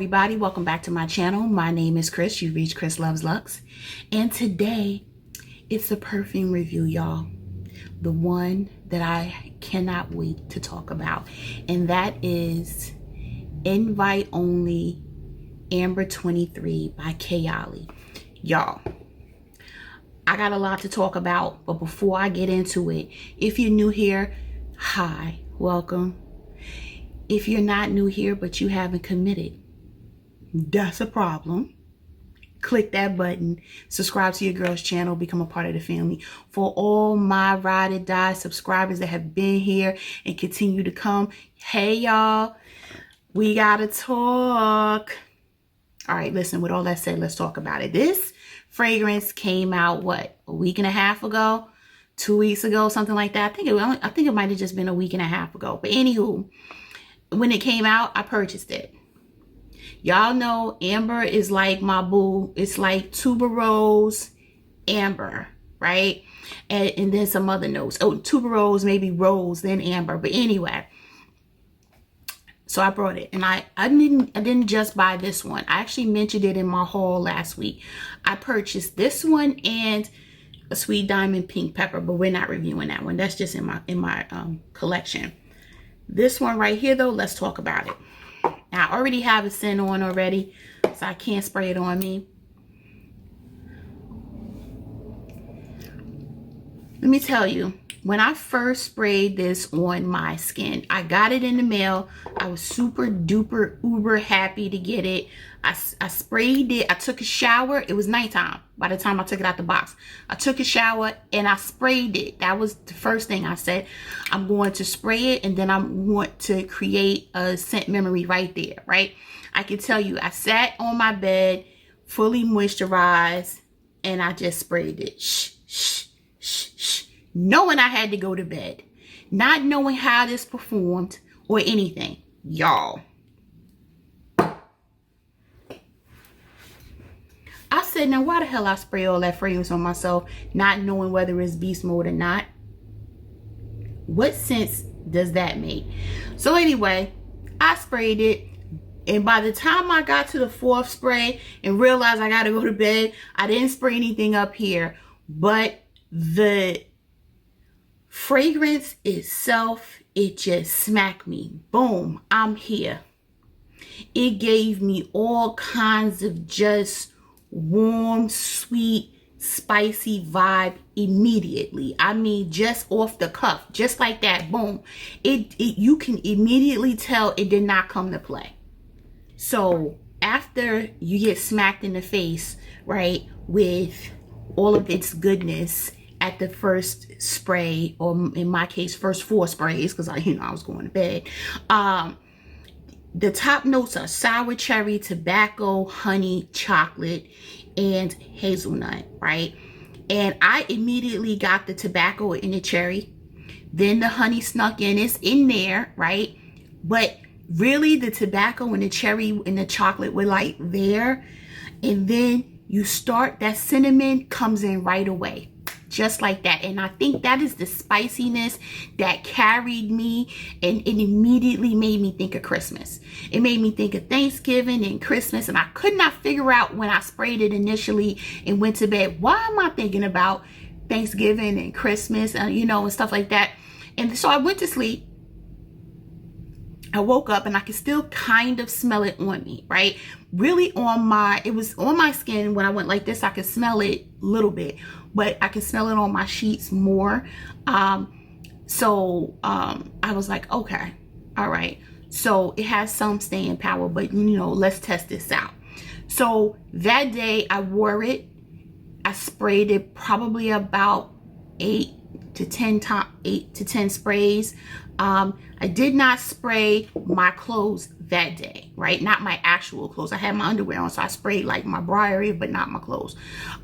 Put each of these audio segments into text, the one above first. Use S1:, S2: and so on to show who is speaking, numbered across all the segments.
S1: everybody, welcome back to my channel. My name is Chris. You reached ChrisLuvsLux, and today it's a perfume review, y'all. The one that I cannot wait to talk about, and that is Invite Only Amber 23 by Kayali. Y'all, I got a lot to talk about, but before I get into it, if you're new here, hi, welcome. If you're not new here but you haven't committed, that's a problem. Click that button, subscribe to your girl's channel, become a part of the family. For all my ride or die subscribers that have been here and continue to come, hey y'all, we gotta talk. All right, listen, with all that said, let's talk about it. This fragrance came out, what, a week and a half ago? 2 weeks ago, something like that. I think it might have just been a week and a half ago. But anywho, when it came out, I purchased it. Y'all know amber is like my boo. It's like tuberose, amber, right? And then some other notes. Oh, tuberose, maybe rose, then amber. But anyway, so I brought it, and I didn't just buy this one. I actually mentioned it in my haul last week. I purchased this one and a sweet diamond pink pepper, but we're not reviewing that one. That's just in my collection. This one right here, though, let's talk about it. Now, I already have a scent on already, so I can't spray it on me. Let me tell you, when I first sprayed this on my skin, I got it in the mail. I was super duper uber happy to get it. I sprayed it. I took a shower. It was nighttime by the time I took it out the box. I took a shower and I sprayed it. That was the first thing I said. I'm going to spray it, and then I want to create a scent memory right there, right? I can tell you, I sat on my bed, fully moisturized, and I just sprayed it. Shh, shh, shh, shh. Knowing I had to go to bed, not knowing how this performed or anything, y'all. I said, now why the hell I spray all that fragrance on myself, not knowing whether it's beast mode or not? What sense does that make? So anyway, I sprayed it, and by the time I got to the fourth spray and realized I got to go to bed, I didn't spray anything up here, but the fragrance itself, it just smacked me. Boom, I'm here. It gave me all kinds of just warm, sweet, spicy vibe immediately. I mean, just off the cuff, just like that. Boom. You can immediately tell it did not come to play. So after you get smacked in the face, right, with all of its goodness at the first spray, or in my case, first 4 sprays, because I was going to bed. The top notes are sour cherry, tobacco, honey, chocolate, and hazelnut, right? And I immediately got the tobacco and the cherry. Then the honey snuck in. It's in there, right? But really, the tobacco and the cherry and the chocolate were like there. And then you start, that cinnamon comes in right away. Just like that. And I think that is the spiciness that carried me, and it immediately made me think of Christmas. It made me think of Thanksgiving and Christmas, and I could not figure out when I sprayed it initially and went to bed, why am I thinking about Thanksgiving and Christmas, and stuff like that. And so I went to sleep. I woke up and I could still kind of smell it on me, right? Really it was on my skin. When I went like this, I could smell it a little bit, but I could smell it on my sheets more. So I was like, okay, all right. So it has some staying power, but let's test this out. So that day I wore it. I sprayed it probably about 8 to 10 sprays. I did not spray my clothes that day, right? Not my actual clothes. I had my underwear on, so I sprayed like my bra area, but not my clothes.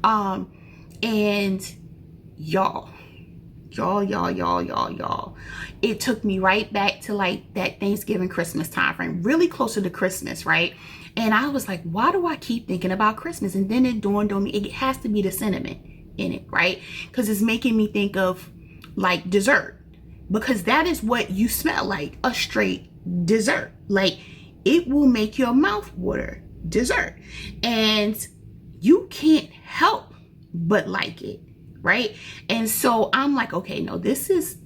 S1: And y'all, it took me right back to like that Thanksgiving, Christmas time frame, really closer to Christmas, right? And I was like, why do I keep thinking about Christmas? And then it dawned on me, it has to be the cinnamon in it, right? Because it's making me think of like dessert, because that is what you smell like, a straight dessert. Like it will make your mouth water. Dessert. And you can't help but like it, right? And so I'm like, okay, no, this is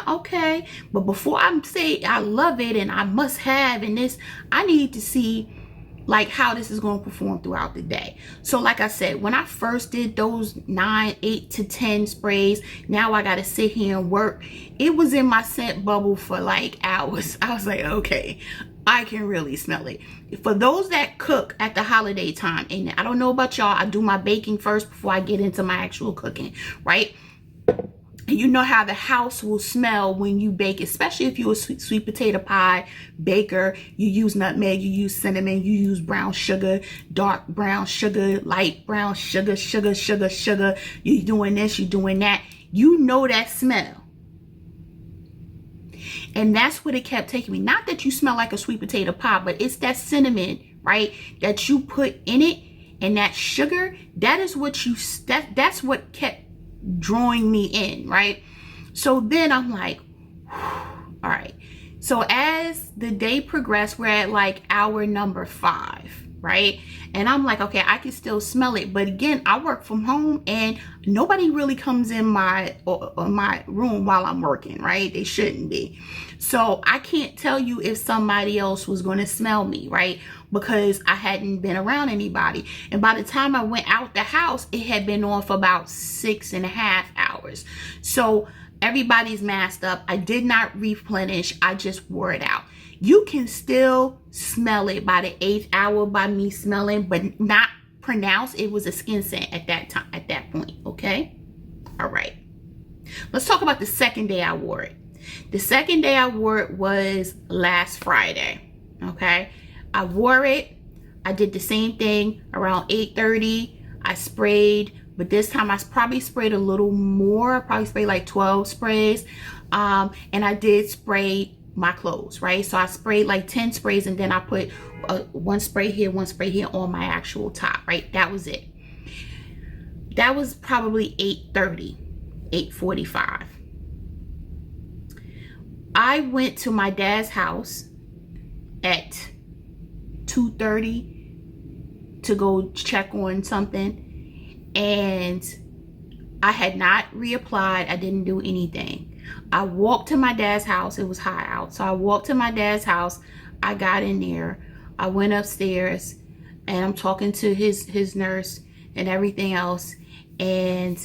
S1: okay. But before I say I love it and I must have and this, I need to see like how this is going to perform throughout the day. So like I said, when I first did those 9, 8 to 10 sprays, now I got to sit here and work. It was in my scent bubble for like hours. I was like, okay, I can really smell it. For those that cook at the holiday time, and I don't know about y'all, I do my baking first before I get into my actual cooking, right? And you know how the house will smell when you bake, especially if you're a sweet potato pie baker. You use nutmeg, you use cinnamon, you use brown sugar, dark brown sugar, light brown sugar, sugar. You're doing this, you're doing that. You know that smell. And that's what it kept taking me. Not that you smell like a sweet potato pie, but it's that cinnamon, right, that you put in it, and that sugar. That is what you, that's what kept drawing me in, right? So then I'm like, all right. So as the day progressed, we're at like hour number 5, right? And I'm like, okay, I can still smell it. But again, I work from home and nobody really comes in my room while I'm working, right? They shouldn't be. So I can't tell you if somebody else was going to smell me, right? Because I hadn't been around anybody. And by the time I went out the house, it had been on for about 6.5 hours. So everybody's masked up. I did not replenish. I just wore it out. You can still smell it by the 8th hour by me smelling, but not pronounce it was a skin scent at that time, at that point. Okay. All right. Let's talk about the second day I wore it. The second day I wore it was last Friday. Okay. I wore it. I did the same thing around 8:30. I sprayed, but this time I probably sprayed a little more. I probably sprayed like 12 sprays. And I did spray my clothes, right? So I sprayed like 10 sprays, and then I put one spray here on my actual top, right? That was it. That was probably 8:30, 8:45. I went to my dad's house at 2:30 to go check on something, and I had not reapplied. I didn't do anything. I walked to my dad's house. It was hot out, so I walked to my dad's house. I got in there. I went upstairs, and I'm talking to his nurse and everything else, and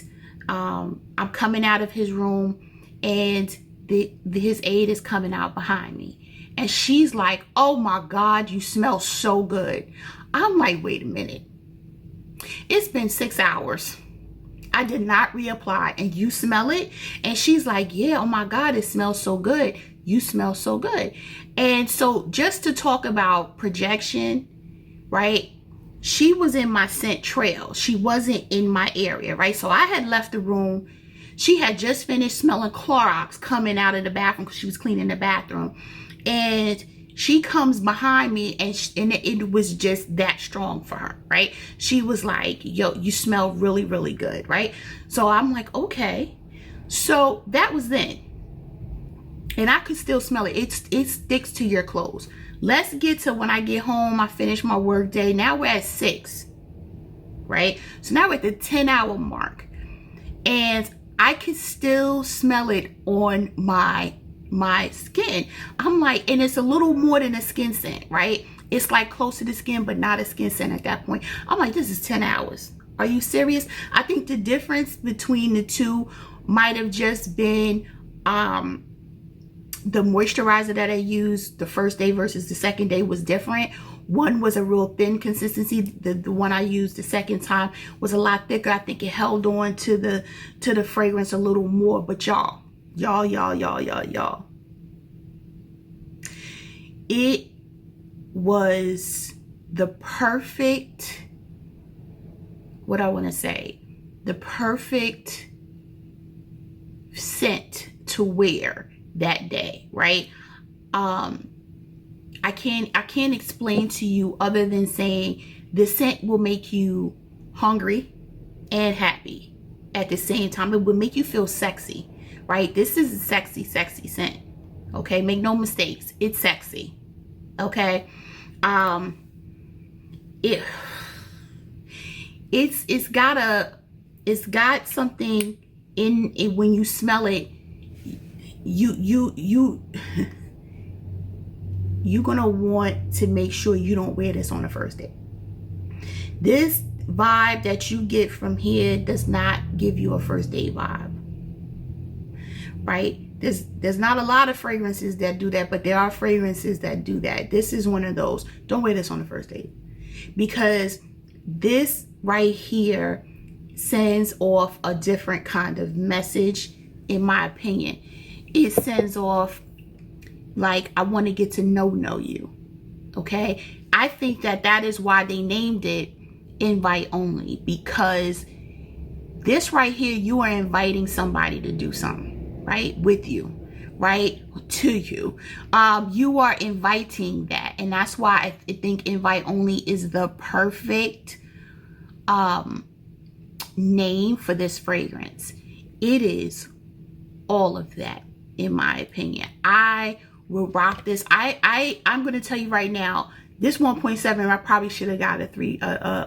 S1: I'm coming out of his room, and his aide is coming out behind me, and she's like, "Oh my God, you smell so good." I'm like, wait a minute. It's been 6 hours. I did not reapply, and you smell it? And she's like, yeah, oh my God, it smells so good. You smell so good. And so just to talk about projection, right? She was in my scent trail. She wasn't in my area, right? So I had left the room. She had just finished smelling Clorox coming out of the bathroom because she was cleaning the bathroom. And she comes behind me, and it was just that strong for her, right? She was like, yo, you smell really, really good, right? So I'm like, okay. So that was then. And I could still smell it. It sticks to your clothes. Let's get to when I get home, I finish my work day. Now we're at 6, right? So now we're at the 10-hour mark. And I could still smell it on my skin. I'm like, and it's a little more than a skin scent, right? It's like close to the skin, but not a skin scent at that point. I'm like, this is 10 hours. Are you serious? I think the difference between the two might have just been the moisturizer that I used the first day versus the second day was different. One was a real thin consistency. The one I used the second time was a lot thicker. I think it held on to the fragrance a little more. But y'all, it was the perfect, what I want to say, the perfect scent to wear that day, right? I can't explain to you other than saying the scent will make you hungry and happy at the same time. It will make you feel sexy, right? This is a sexy scent. Okay, make no mistakes. It's sexy. Okay, It's got something in it. When you smell it, you're gonna want to make sure you don't wear this on the first day. This vibe that you get from here does not give you a first day vibe, right? There's not a lot of fragrances that do that, but there are fragrances that do that. This is one of those. Don't wear this on the first date, because this right here sends off a different kind of message, in my opinion. It sends off like, I want to get to know you. Okay, I think that is why they named it invite only, because this right here, you are inviting somebody to do something, right, with you, right, to you. You are inviting that, and that's why I think invite only is the perfect name for this fragrance. It is all of that, in my opinion. I will rock this. I'm going to tell you right now, this 1.7, I probably should have got a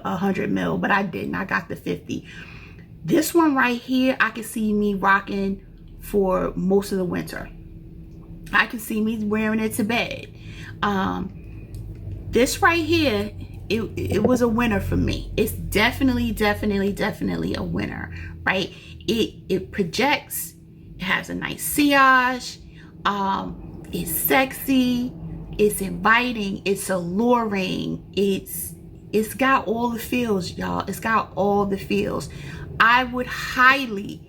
S1: 100 mil, but I didn't. I got the 50. This one right here, I can see me rocking for most of the winter. I can see me wearing it to bed. This right here, it was a winner for me. It's definitely a winner, right? It projects. It has a nice sillage. It's sexy. It's inviting. It's alluring. It's got all the feels, y'all. It's got all the feels. I would highly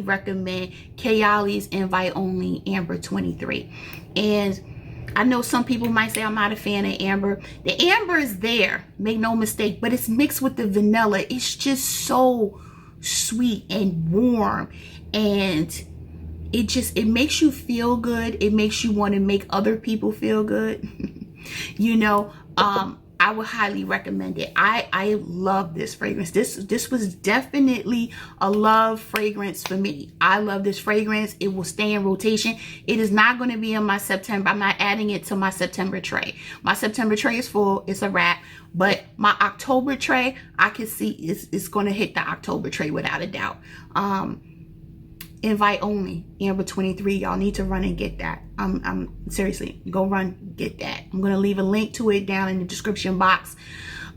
S1: recommend Kayali's Invite Only Amber 23. And I know some people might say I'm not a fan of amber. The amber is there, make no mistake, but it's mixed with the vanilla. It's just so sweet and warm, and it makes you feel good. It makes you want to make other people feel good. You know, I would highly recommend it. I love this fragrance. This was definitely a love fragrance for me. I love this fragrance. It will stay in rotation. It is not going to be in my September. I'm not adding it to my September tray. My September tray is full. It's a wrap. But my October tray, I can see it's going to hit the October tray without a doubt. Invite Only Amber 23. Y'all need to run and get that. I'm seriously, go run, get that. I'm gonna leave a link to it down in the description box.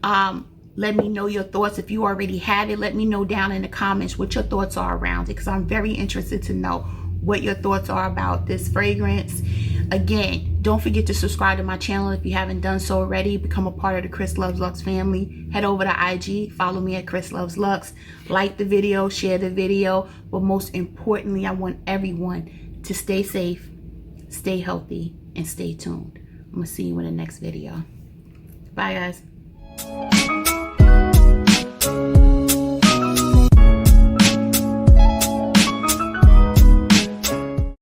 S1: Let me know your thoughts. If you already had it, let me know down in the comments what your thoughts are around it, because I'm very interested to know what your thoughts are about this fragrance. Again, don't forget to subscribe to my channel if you haven't done so already. Become a part of the ChrisLuvsLux family. Head over to IG, follow me at ChrisLuvsLux. Like the video, share the video. But most importantly, I want everyone to stay safe, stay healthy, and stay tuned. I'm going to see you in the next video. Bye, guys.